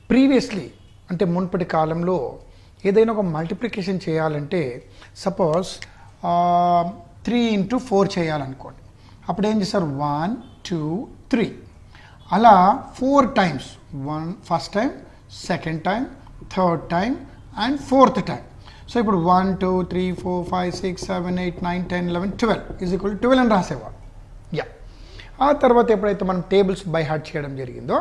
Previously అంటే మునుపటి కాలంలో ఏదైనా ఒక మల్టిప్లికేషన్ చేయాలంటే సపోజ్ 3 into 4 చేయాలనుకోండి. అప్పుడు ఏం చేస్తారు 1 2 3 అలా 4 times. First time, second time, third time and fourth time. So ఇప్పుడు 1 2 3 4 5 6 7 8 9 10 11 12 ఈజ్ ఈక్వల్ 12 అని రాసేవాడు. యా, ఆ తర్వాత ఎప్పుడైతే మనం టేబుల్స్ బై హార్ట్ చేయడం జరిగిందో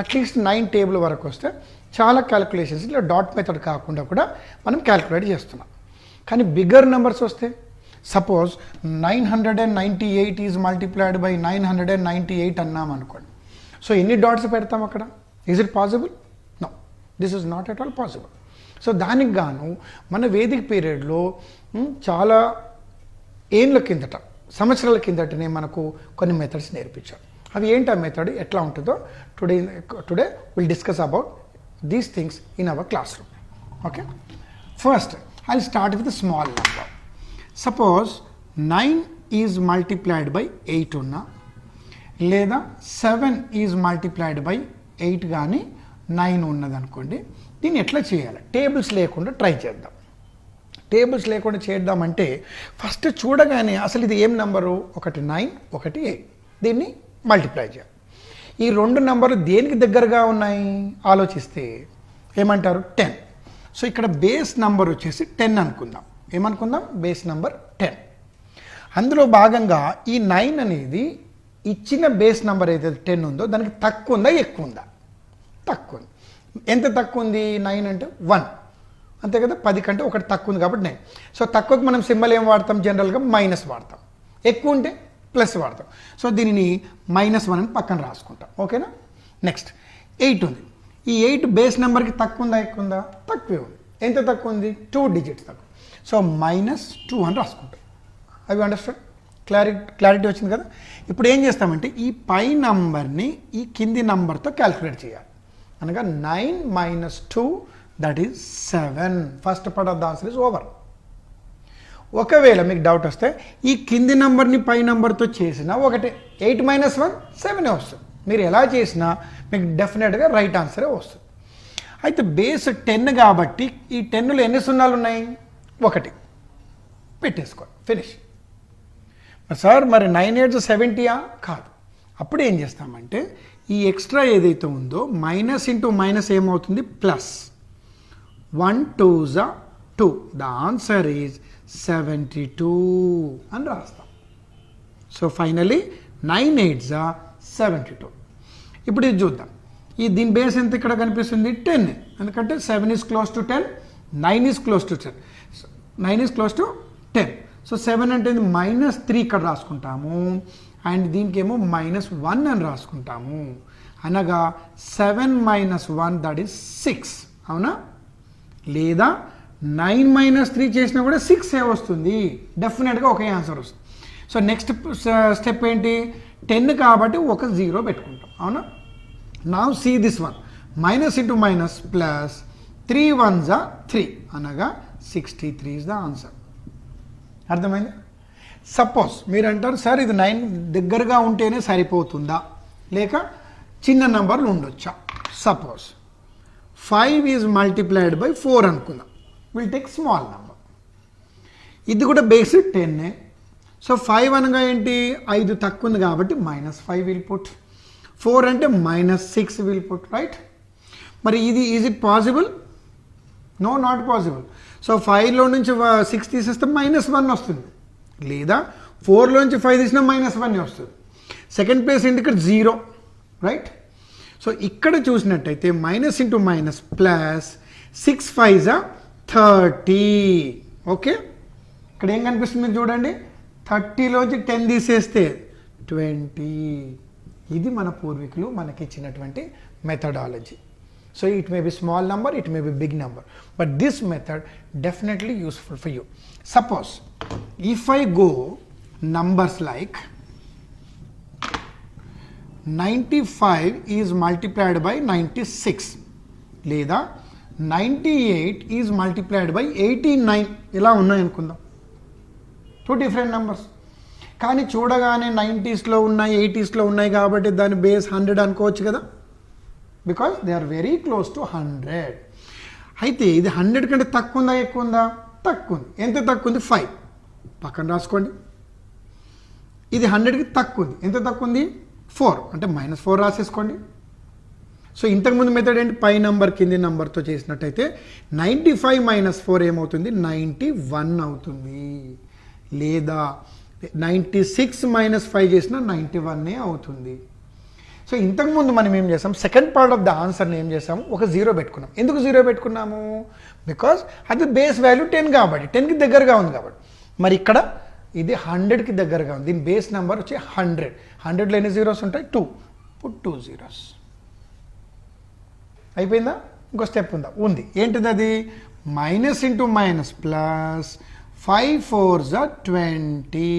అట్లీస్ట్ 9 టేబుల్ వరకు వస్తే చాలా క్యాలిక్యులేషన్స్ ఇలా డాట్ మెథడ్ కాకుండా కూడా మనం క్యాలిక్యులేట్ చేస్తున్నాం. కానీ బిగ్గర్ నెంబర్స్ వస్తే సపోజ్ 998 ఈజ్ మల్టిప్లైడ్ బై 998 అన్నాం అనుకోండి. సో ఎన్ని డాట్స్ పెడతాం అక్కడ? Is it possible? No, this is not at all possible. So దానికి గాను మన వేదిక పీరియడ్లో చాలా ఏళ్ళ కిందట, సంవత్సరాల కిందటనే మనకు కొన్ని మెథడ్స్ నేర్పించారు. అవి ఏంటి ఆ మెథడ్, ఎట్లా ఉంటుందో today will discuss about these things in our class room. Okay, first I will start with small number. Suppose 9 is multiplied by 8 ఉన్నా, లేదా 7 ఈజ్ మల్టిప్లైడ్ బై 8 కానీ 9 ఉన్నది అనుకోండి. దీన్ని ఎట్లా చేయాలి? టేబుల్స్ లేకుండా ట్రై చేద్దాం. టేబుల్స్ లేకుండా చేద్దామంటే ఫస్ట్ చూడగానే అసలు ఇది ఏం నెంబరు? ఒకటి 9, ఒకటి 8. దీన్ని మల్టిప్లై చేయాలి. ఈ రెండు నెంబర్లు దేనికి దగ్గరగా ఉన్నాయి ఆలోచిస్తే ఏమంటారు? 10. సో ఇక్కడ బేస్ నెంబర్ వచ్చేసి 10 అనుకుందాం. ఏమనుకుందాం? Base number 10. అందులో భాగంగా ఈ 9 అనేది ఇచ్చిన బేస్ నెంబర్ ఏదైతే 10 ఉందో దానికి తక్కువ ఉందా ఎక్కువ ఉందా? తక్కువ ఉంది. ఎంత తక్కువ ఉంది? 9 అంటే 1, అంతే కదా. 10 కంటే ఒకటి తక్కువ ఉంది కాబట్టి 9. సో తక్కువకి మనం సింబల్ ఏం వాడతాం? జనరల్గా మైనస్ వాడతాం. ఎక్కువ ఉంటే ప్లస్ వాడతాం. సో దీనిని -1 అని పక్కన రాసుకుంటాం. ఓకేనా? నెక్స్ట్ 8 ఉంది. ఈ 8 బేస్ నెంబర్కి తక్కువ ఉందా ఎక్కువ ఉందా? తక్కువే ఉంది. ఎంత తక్కువ ఉంది? 2 డిజిట్స్ తక్కువ. సో -2 అని రాసుకుంటాం. అవి అండర్స్టాండ్? క్లారిటీ వచ్చింది కదా. ఇప్పుడు ఏం చేస్తామంటే ఈ పై నంబర్ని ఈ కింది నంబర్తో క్యాల్కులేట్ చేయాలి. అనగా 9 - 2 that is 7. First part of the answer is over. ఒకవేళ మీకు డౌట్ వస్తే ఈ కింది నంబర్ని పై నంబర్తో చేసినా ఒకటే. 8 - 1 7 వస్తుంది. మీరు ఎలా చేసినా మీకు డెఫినెట్గా రైట్ ఆన్సరే వస్తుంది. అయితే బేస్ 10 కాబట్టి ఈ 10లో ఎన్ని సున్నాలు ఉన్నాయి? 1 పెట్టేసుకోండి, ఫినిష్. సార్ మరి 9 8 70 కాదు. అప్పుడు ఏం చేస్తామంటే ఈ ఎక్స్ట్రా ఏదైతే ఉందో మైనస్ ఇంటూ మైనస్ ఏమవుతుంది? ప్లస్. 1 2 2. ద ఆన్సర్ ఈజ్ 72 అని రాస్తాం. So finally 9 8 72. ఇప్పుడు ఇది చూద్దాం. దీని బేస్ ఎంత ఇక్కడ కనిపిస్తుంది? 10. ఎందుకంటే 7 is close to 10, 9 is close to 10. 9 is close to 10. So 7 అంటే -3 ఇక్కడ రాసుకుంటాము. అండ్ దీనికి ఏమో -1 అని రాసుకుంటాము. అనగా 7 - 1 దట్ ఈస్ 6. అవునా? లేదా 9 - 3 చేసినా కూడా 6 వస్తుంది. డెఫినెట్గా ఒకే ఆన్సర్ వస్తుంది. సో నెక్స్ట్ స్టెప్ ఏంటి? 10 కాబట్టి ఒక 0 పెట్టుకుంటాం. అవునా? Now see this one. Minus into minus plus 3 1s 3 అనగా 63 ఇస్ ద ఆన్సర్. అర్థమైంది? సపోజ్ మీరు అంటారు సార్ ఇది 9 దగ్గరగా ఉంటేనే సరిపోతుందా లేక చిన్న నెంబర్లు ఉండొచ్చా? సపోజ్ 5 ఈజ్ మల్టిప్లైడ్ బై 4 అనుకుందాం. Will take small number. ఇది కూడా బేస్ 10. సో 5 అనగా ఏంటి? 5 తక్కువ ఉంది కాబట్టి -5 విల్ పుట్. 4 అంటే -6 విల్ పుట్. రైట్? మరి ఇది is it possible? No, not possible. So 5లో నుంచి 6 తీసేస్తే -1 వస్తుంది. లేదా 4లోంచి 5 తీసినా -1 వస్తుంది. సెకండ్ ప్లేస్ ఏంటి? ఇక్కడ 0. రైట్? సో ఇక్కడ చూసినట్టయితే minus into minus plus 6 5s 30. Okay, ఇక్కడ ఏం కనిపిస్తుంది మీరు చూడండి. 30లోంచి 10 తీసేస్తే 20. ఇది మన పూర్వీకులు మనకి ఇచ్చినటువంటి methodology. So it may be small number, it may be big number, but this method definitely useful for you. Suppose if I go numbers like 95 is multiplied by 96 లేదా 98 is multiplied by 89 ఇలా ఉన్నాయి అనుకుందాం. 2 different numbers. కానీ చూడగానే 90sలో ఉన్నాయి 80sలో ఉన్నాయి కాబట్టి దాని బేస్ 100 అనుకోవచ్చు కదా. Because they are very close to 100. అయితే ఇది 100 కంటే తక్కువ ఉందా ఎక్కువ ఉందా? తక్కువ ఉంది. ఎంత తక్కువ ఉంది? 5. పక్కన రాసుకోండి. ఇది 100కి తక్కువ ఉంది. ఎంత తక్కువ ఉంది? 4. అంటే -4 రాసేసుకోండి. సో ఇంతకుముందు మెథడ్ ఏంటి? పై నంబర్ కింది నంబర్తో చేసినట్టయితే 95 - 4 ఏమవుతుంది? 91 అవుతుంది. లేదా 96 - 5 చేసినా 91 అవుతుంది. సో ఇంతకుముందు మనం ఏం చేసాం? సెకండ్ పార్ట్ ఆఫ్ ద ఆన్సర్ని ఏం చేసాము? ఒక 0 పెట్టుకున్నాం. ఎందుకు 0 పెట్టుకున్నాము? బికాజ్ అది బేస్ వాల్యూ 10 కాబట్టి, 10కి దగ్గరగా ఉంది కాబట్టి. మరి ఇక్కడ ఇది 100కి దగ్గరగా ఉంది. దీని బేస్ నెంబర్ వచ్చి 100. 100లో ఎన్ని జీరోస్ ఉంటాయి? 2. Put 2 zeros. అయిపోయిందా? ఇంకో స్టెప్ ఉందా? ఉంది. ఏంటిది అది? Minus into minus plus 5 4s are 20.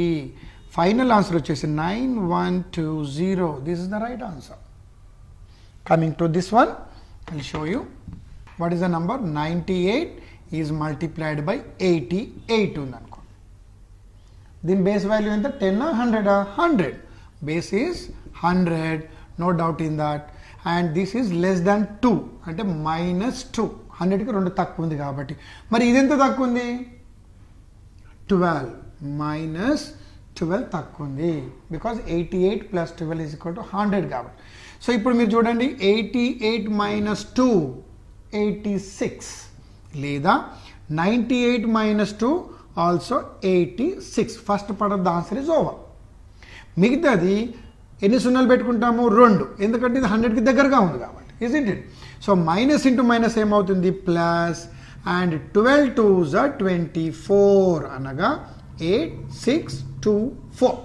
Final answer వచ్చేసి 9120. This is the right answer. Coming to this one, I will show you what is the number. 98 is multiplied by 88 ఉంది అనుకో. దీని బేస్ వాల్యూ ఎంత? 10 100? 100. Base is 100, no doubt in that. And this is less than 2 అంటే -2. 100కి 2 తక్కువ ఉంది కాబట్టి. మరి ఇది ఎంత తక్కువ ఉంది? 12 -12 తక్కువ ఉంది. బికాజ్ 88 + 12 ఈజ్ ఈక్వల్ టు 100 కాబట్టి. సో ఇప్పుడు మీరు చూడండి, 88 - 2 86, లేదా 98 - 2 also 86. First part of the answer is over. మిగతాది ఎన్ని సున్నాలు పెట్టుకుంటాము? 2. ఎందుకంటే ఇది 100కి దగ్గరగా ఉంది కాబట్టి. Is it? So minus into minus ఏమవుతుంది? ప్లస్. అండ్ 12 2s are 24 అనగా 8 6 2 4.